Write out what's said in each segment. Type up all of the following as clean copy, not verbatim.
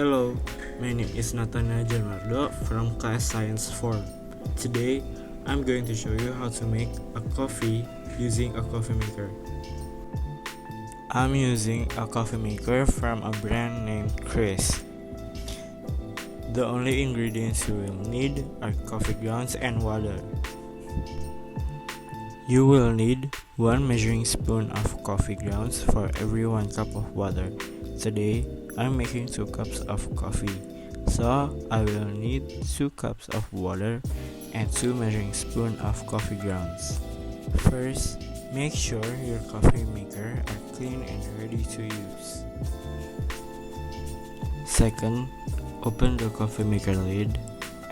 Hello, my name is Nathaniel Januardo from class Science 4. Today, I'm going to show you how to make a coffee using a coffee maker. I'm using a coffee maker from a brand named Chris. The only ingredients you will need are coffee grounds and water. You will need 1 measuring spoon of coffee grounds for every 1 cup of water. Today, I'm making 2 cups of coffee, so I will need 2 cups of water and 2 measuring spoons of coffee grounds. First, make sure your coffee maker are clean and ready to use. Second, open the coffee maker lid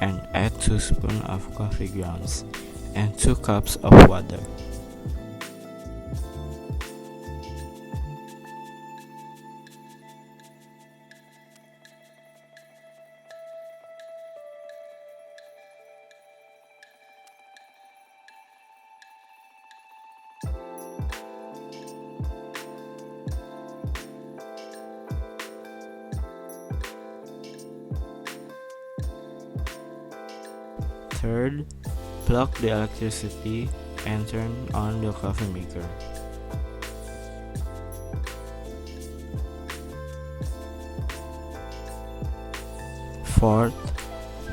and add 2 spoons of coffee grounds and 2 cups of water. Third, plug the electricity and turn on the coffee maker. Fourth,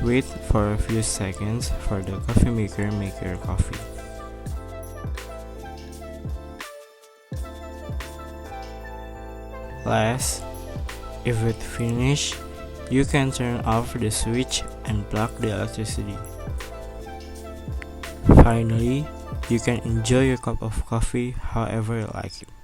wait for a few seconds for the coffee maker make your coffee. Last, if it finished, you can turn off the switch and plug the electricity. Finally, you can enjoy your cup of coffee however you like it.